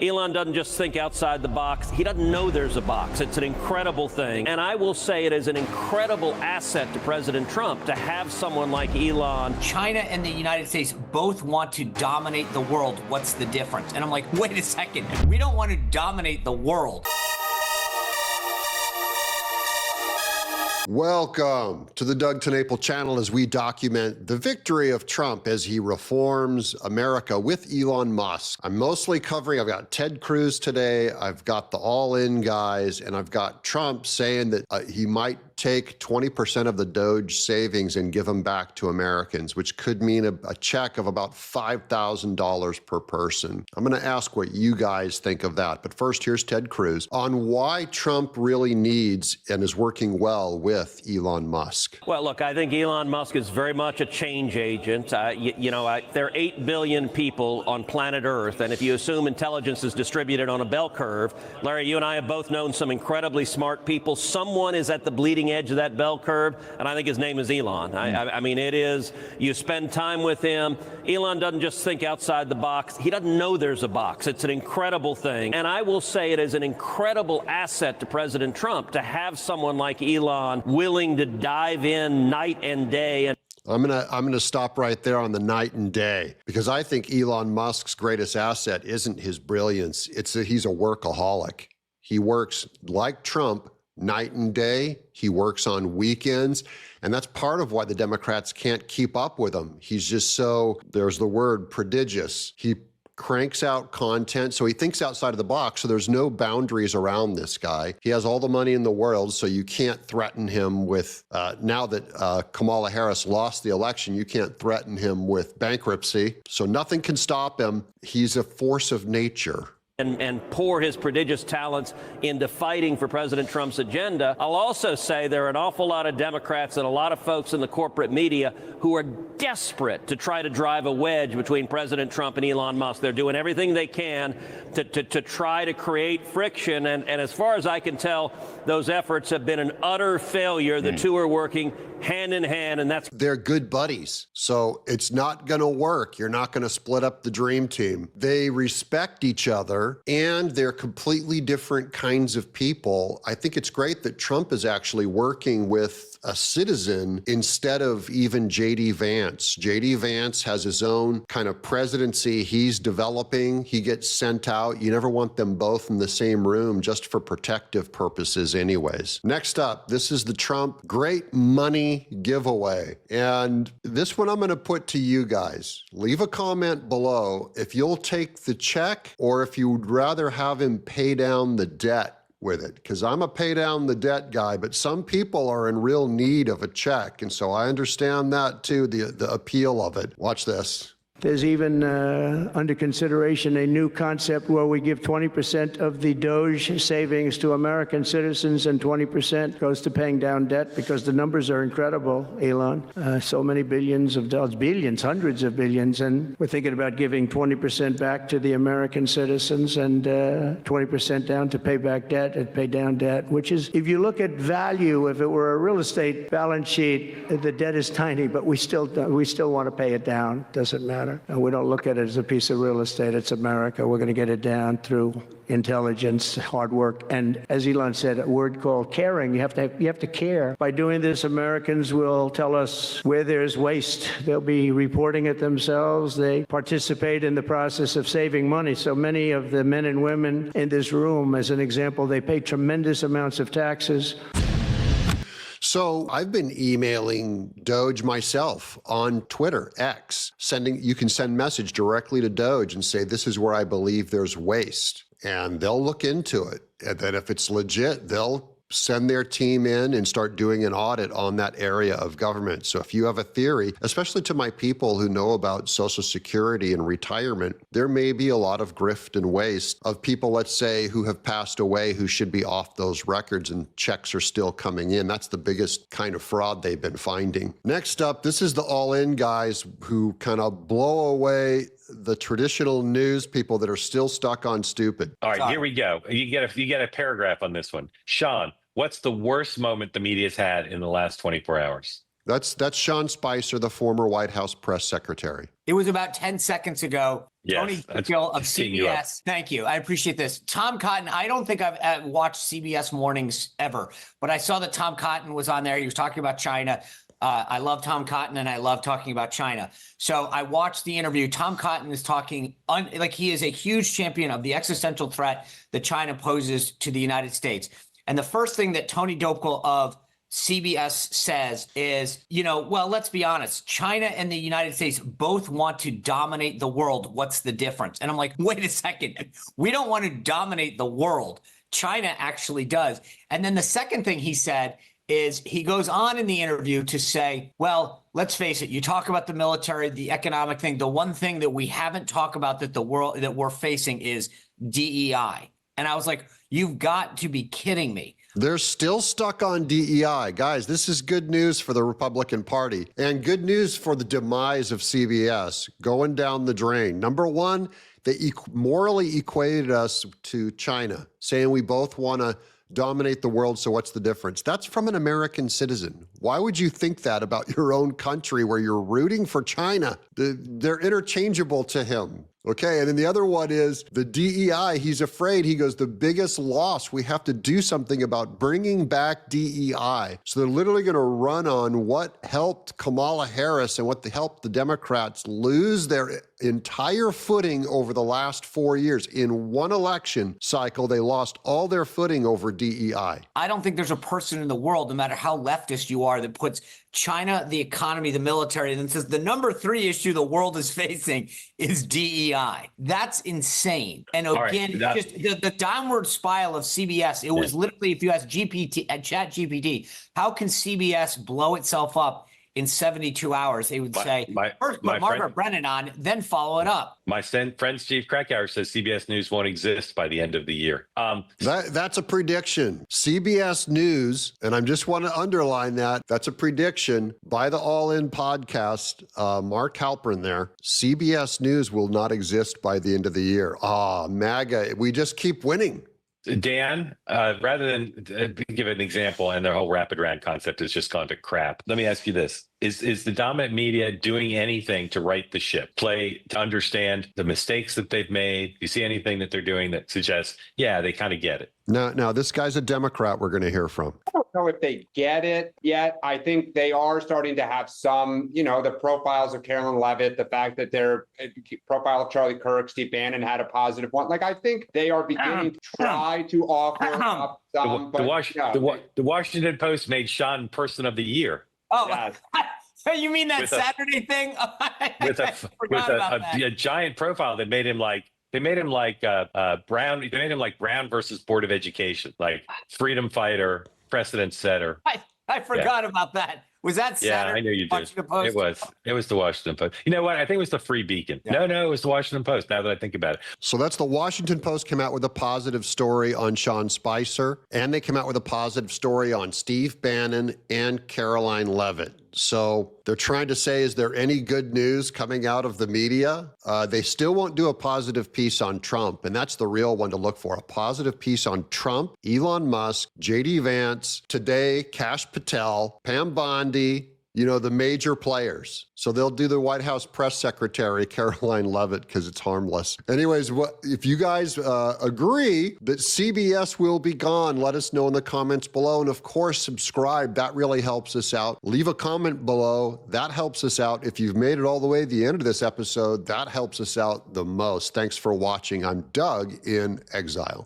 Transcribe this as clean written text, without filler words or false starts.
Elon doesn't just think outside the box. He doesn't know there's a box. It's an incredible thing. And I will say it is an incredible asset to President Trump to have someone like Elon. China and the United States both want to dominate the world. What's the difference? And I'm like, wait a second. We don't want to dominate the world. Welcome to the Doug TenNapel channel as we document the victory of Trump as he reforms America with Elon Musk. I'm mostly covering, I've got Ted Cruz today, I've got the all-in guys, and I've got Trump saying that he might take 20% of the Doge savings and give them back to Americans, which could mean a check of about $5,000 per person. I'm going to ask what you guys think of that. But first, here's Ted Cruz on why Trump really needs and is working well with Elon Musk. Well, look, I think Elon Musk is very much a change agent. There are 8 billion people on planet Earth, and if you assume intelligence is distributed on a bell curve, Larry, you and I have both known some incredibly smart people. Someone is at the bleeding edge of that bell curve, and I think his name is Elon. I mean, it is, you spend time with him. Elon doesn't just think outside the box. He doesn't know there's a box. It's an incredible thing. And I will say it is an incredible asset to President Trump to have someone like Elon willing to dive in night and day. And I'm gonna stop right there on the night and day, because I think Elon Musk's greatest asset isn't his brilliance. It's that he's a workaholic. He works like Trump night and day. He works on weekends. And that's part of why the Democrats can't keep up with him. He's just so, there's the word, prodigious. He cranks out content, so he thinks outside of the box, so there's no boundaries around this guy. He has all the money in the world, so you can't threaten him with, now that Kamala Harris lost the election, you can't threaten him with bankruptcy. So nothing can stop him. He's a force of nature. And pour his prodigious talents into fighting for President Trump's agenda. I'll also say there are an awful lot of Democrats and a lot of folks in the corporate media who are desperate to try to drive a wedge between President Trump and Elon Musk. They're doing everything they can to try to create friction. And as far as I can tell, those efforts have been an utter failure. The two are working hand in hand, and that's... They're good buddies, so it's not going to work. You're not going to split up the dream team. They respect each other, and they're completely different kinds of people. I think it's great that Trump is actually working with a citizen instead of even J.D. Vance. J.D. Vance has his own kind of presidency he's developing. He gets sent out. You never want them both in the same room just for protective purposes anyways. Next up, this is the Trump Great Money Giveaway. And this one I'm going to put to you guys. Leave a comment below if you'll take the check or if you would rather have him pay down the debt with it, because I'm a pay down the debt guy, but some people are in real need of a check, and so I understand that too, the appeal of it. Watch this. There's even under consideration a new concept where we give 20% of the Doge savings to American citizens and 20% goes to paying down debt, because the numbers are incredible, Elon. So many billions of dollars, billions, hundreds of billions, and we're thinking about giving 20% back to the American citizens and 20% down to pay back debt and pay down debt, which is, if you look at value, if it were a real estate balance sheet, the debt is tiny, but we still want to pay it down. Doesn't matter. And we don't look at it as a piece of real estate. It's America. We're going to get it down through intelligence, hard work, and as Elon said, a word called caring. You have to care. By doing this, Americans will tell us where there's waste. They'll be reporting it themselves. They participate in the process of saving money. So many of the men and women in this room, as an example, they pay tremendous amounts of taxes. So I've been emailing Doge myself on Twitter, X, you can send message directly to Doge and say, this is where I believe there's waste. And they'll look into it. And then if it's legit, they'll send their team in and start doing an audit on that area of government. So if you have a theory, especially to my people who know about Social Security and retirement, there may be a lot of grift and waste of people, let's say, who have passed away who should be off those records and checks are still coming in. That's the biggest kind of fraud they've been finding. Next up, this is the all-in guys who kind of blow away the traditional news people that are still stuck on stupid. All right, here we go. You get a paragraph on this one. Sean, what's the worst moment the media's had in the last 24 hours? That's Sean Spicer, the former White House press secretary. It was about 10 seconds ago. Yes, Tony that's Gill of teeing you up. CBS. Thank you. I appreciate this. Tom Cotton, I don't think I've watched CBS mornings ever, but I saw that Tom Cotton was on there. He was talking about China. I love Tom Cotton and I love talking about China. So I watched the interview. Tom Cotton is talking like he is a huge champion of the existential threat that China poses to the United States. And the first thing that Tony Dopical of CBS says is, well, let's be honest. China and the United States both want to dominate the world. What's the difference? And I'm like, wait a second. We don't want to dominate the world. China actually does. And then the second thing he said is he goes on in the interview to say, well, let's face it. You talk about the military, the economic thing. The one thing that we haven't talked about that we're facing is DEI. And I was like, you've got to be kidding me. They're still stuck on DEI. Guys, this is good news for the Republican Party and good news for the demise of CBS going down the drain. Number one, they morally equated us to China, saying we both want to dominate the world, so what's the difference? That's from an American citizen. Why would you think that about your own country where you're rooting for China? They're interchangeable to him. Okay, and then the other one is the DEI. He's afraid. He goes, the biggest loss, we have to do something about bringing back DEI. So they're literally going to run on what helped Kamala Harris and what helped the Democrats lose their entire footing over the last 4 years. In one election cycle, they lost all their footing over DEI. I don't think there's a person in the world, no matter how leftist you are, that puts China, the economy, the military, and then says the number 3 issue the world is facing is DEI. That's insane. And again, just the downward spiral of CBS. It was literally, if you ask Chat GPT, how can CBS blow itself up in 72 hours? They would say, first put Margaret Brennan on, then follow it up. My friend Steve Krakauer says CBS News won't exist by the end of the year. That's a prediction. CBS News, and I just want to underline that's a prediction by the All In podcast, Mark Halperin there. CBS News will not exist by the end of the year. MAGA, we just keep winning. Dan, rather than give an example, and their whole rapid rant concept has just gone to crap. Let me ask you this. Is the dominant media doing anything to right the ship, to understand the mistakes that they've made? Do you see anything that they're doing that suggests, yeah, they kind of get it? No, this guy's a Democrat we're going to hear from. I don't know if they get it yet. I think they are starting to have some, the profiles of Carolyn Levitt, the fact that their profile of Charlie Kirk, Steve Bannon had a positive one. Like, I think they are beginning to try to offer up some. The Washington Post made Sean Person of the Year. Oh, yes. You mean that Saturday thing? with a giant profile that made him like. They made him like Brown. They made him like Brown versus Board of Education, like freedom fighter, precedent setter. I forgot about that. Was that Saturday? Yeah, I know you did. It was the Washington Post. You know what? I think it was the Free Beacon. Yeah. No, it was the Washington Post. Now that I think about it. So that's the Washington Post came out with a positive story on Sean Spicer, and they came out with a positive story on Steve Bannon and Caroline Levitt. So they're trying to say, is there any good news coming out of the media? They still won't do a positive piece on Trump, and that's the real one to look for. A positive piece on Trump, Elon Musk, J.D. Vance, today, Kash Patel, Pam Bondi, the major players. So they'll do the White House press secretary, Caroline Levitt, because it's harmless. Anyways, if you guys agree that CBS will be gone, let us know in the comments below. And of course, subscribe. That really helps us out. Leave a comment below. That helps us out. If you've made it all the way to the end of this episode, that helps us out the most. Thanks for watching. I'm Doug in exile.